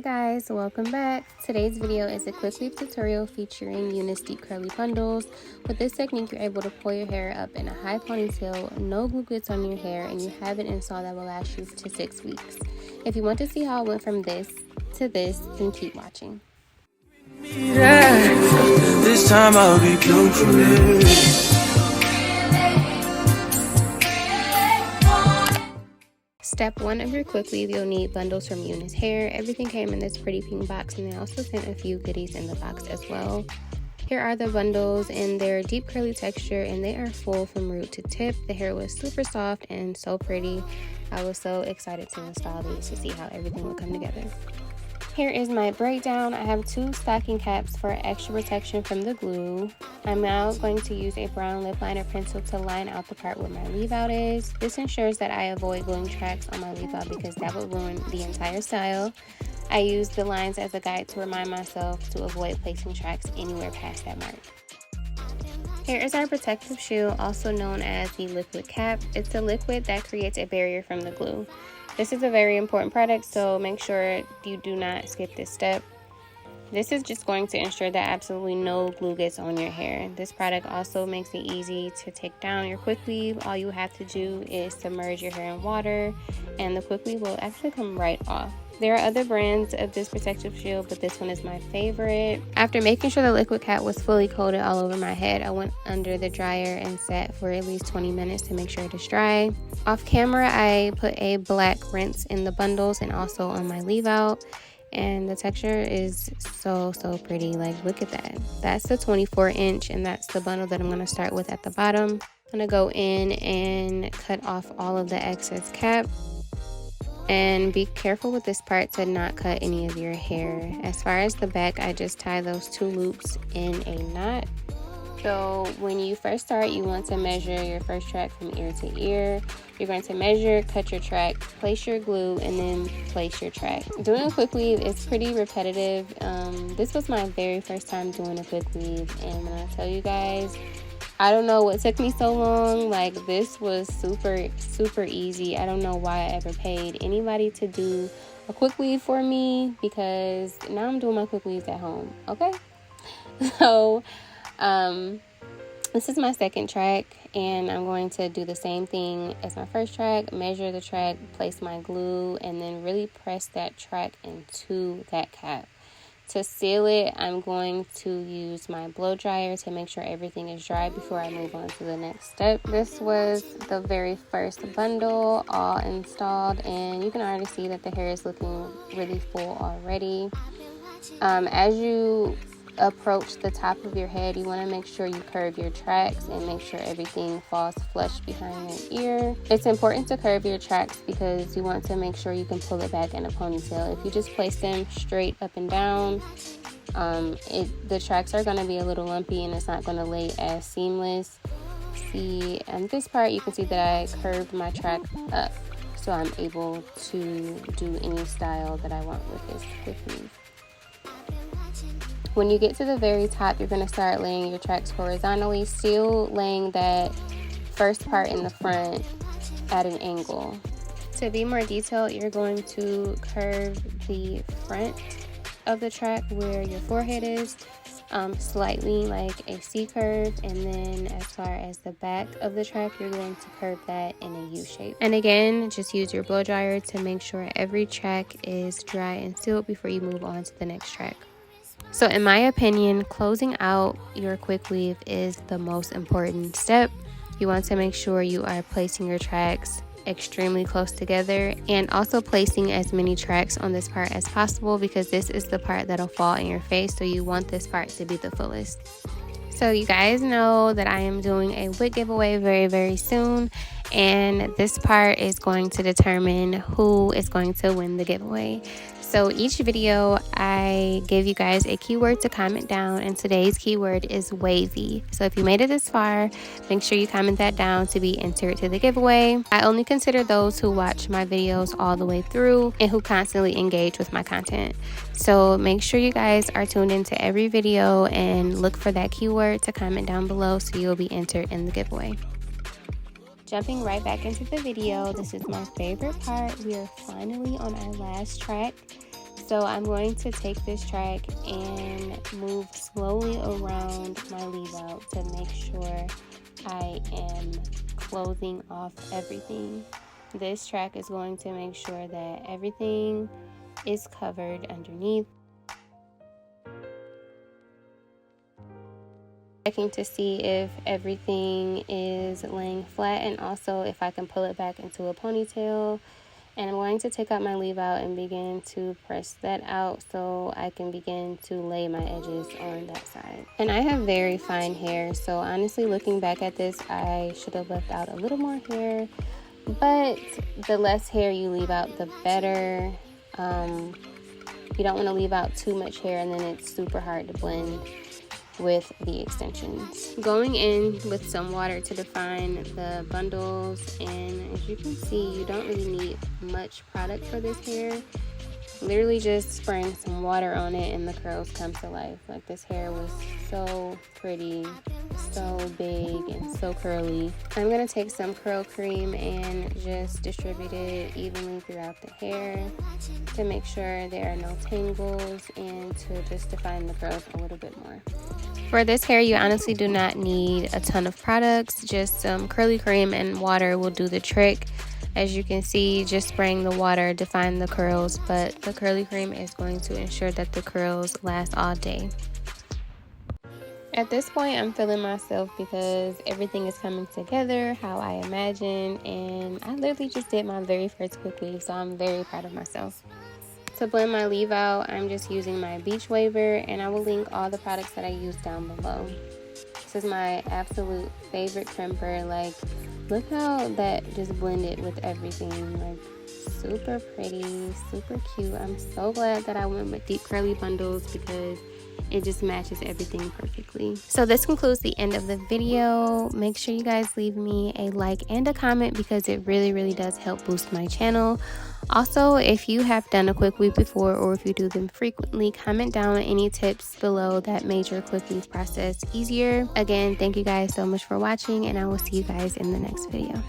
guys, welcome back. Today's video is a quick weave tutorial featuring Unice deep curly bundles. With this technique, you're able to pull your hair up in a high ponytail, no glue gets on your hair, and you have an install that will last you to 6 weeks. If you want to see how I went from this to this, then keep watching. This time I'll be blue for it. Step 1 of your quick weave, you'll need bundles from Unicehair. Everything came in this pretty pink box, and they also sent a few goodies in the box as well. Here are the bundles in their deep curly texture, and they are full from root to tip. The hair was super soft and so pretty. I was so excited to install these to see how everything would come together. Here is my breakdown. I have 2 stocking caps for extra protection from the glue. I'm now going to use a brown lip liner pencil to line out the part where my leave out is. This ensures that I avoid gluing tracks on my leave out because that would ruin the entire style. I use the lines as a guide to remind myself to avoid placing tracks anywhere past that mark. Here is our protective shield, also known as the liquid cap. It's a liquid that creates a barrier from the glue. This is a very important product, so make sure you do not skip this step. This is just going to ensure that absolutely no glue gets on your hair. This product also makes it easy to take down your quick weave. All you have to do is submerge your hair in water, and the quick weave will actually come right off. There are other brands of this protective shield, but this one is my favorite. After making sure the liquid cap was fully coated all over my head, I went under the dryer and sat for at least 20 minutes to make sure it is dry. Off camera, I put a black rinse in the bundles and also on my leave out. And the texture is so pretty. Like, look at that. That's the 24-inch, and that's the bundle that I'm going to start with at the bottom. I'm going to go in and cut off all of the excess cap. And be careful with this part to not cut any of your hair. As far as the back, I just tie those 2 loops in a knot. So when you first start, you want to measure your first track from ear to ear. You're going to measure, cut your track, place your glue, and then place your track. Doing a quick weave is pretty repetitive. This was my very first time doing a quick weave, and when I tell you guys, I don't know what took me so long. Like, this was super easy. I don't know why I ever paid anybody to do a quick weave for me, because now I'm doing my quick weaves at home, okay? So this is my second track, and I'm going to do the same thing as my first track. Measure the track, place my glue, and then really press that track into that cap. To seal it, I'm going to use my blow dryer to make sure everything is dry before I move on to the next step. This was the very first bundle all installed, and you can already see that the hair is looking really full already. As you approach the top of your head, you want to make sure you curve your tracks and make sure everything falls flush behind your ear. It's important to curve your tracks because you want to make sure you can pull it back in a ponytail. If you just place them straight up and down, the tracks are going to be a little lumpy and it's not going to lay as seamless. See, on this part, you can see that I curved my track up, so I'm able to do any style that I want with this quick weave. When you get to the very top, you're going to start laying your tracks horizontally, still laying that first part in the front at an angle. To be more detailed, you're going to curve the front of the track where your forehead is, slightly like a C curve, and then as far as the back of the track, you're going to curve that in a U shape. And again, just use your blow dryer to make sure every track is dry and sealed before you move on to the next track. So in my opinion, closing out your quick weave is the most important step. You want to make sure you are placing your tracks extremely close together and also placing as many tracks on this part as possible because this is the part that'll fall in your face, so you want this part to be the fullest. So you guys know that I am doing a wig giveaway very soon, and this part is going to determine who is going to win the giveaway. So each video, I gave you guys a keyword to comment down, and today's keyword is wavy. So if you made it this far, make sure you comment that down to be entered to the giveaway. I only consider those who watch my videos all the way through and who constantly engage with my content. So make sure you guys are tuned into every video and look for that keyword to comment down below so you'll be entered in the giveaway. Jumping right back into the video, this is my favorite part. We are finally on our last track. So I'm going to take this track and move slowly around my leave out to make sure I am closing off everything. This track is going to make sure that everything is covered underneath. Checking to see if everything is laying flat and also if I can pull it back into a ponytail. And I'm going to take out my leave out and begin to press that out so I can begin to lay my edges on that side. And I have very fine hair, so honestly looking back at this, I should have left out a little more hair. But the less hair you leave out, the better. You don't want to leave out too much hair and then it's super hard to blend with the extensions. Going in with some water to define the bundles, and as you can see, you don't really need much product for this hair. Literally just spraying some water on it and the curls come to life. Like, this hair was so pretty, so big and so curly. I'm gonna take some curl cream and just distribute it evenly throughout the hair to make sure there are no tangles and to just define the curls a little bit more. For this hair, you honestly do not need a ton of products. Just some curly cream and water will do the trick. As you can see, just spraying the water defined the curls, but the curly cream is going to ensure that the curls last all day. At this point, I'm feeling myself because everything is coming together how I imagined, and I literally just did my very first quick weave, so I'm very proud of myself. To blend my leave out, I'm just using my beach waver, and I will link all the products that I use down below. This is my absolute favorite crimper. Like, look how that just blended with everything. Like, super pretty, super cute. I'm so glad that I went with deep curly bundles because it just matches everything perfectly. So this concludes the end of the video. Make sure you guys leave me a like and a comment because it really does help boost my channel. Also, if you have done a quick weave before or if you do them frequently, comment down any tips below that made your quick weave process easier. Again, thank you guys so much for watching, and I will see you guys in the next video.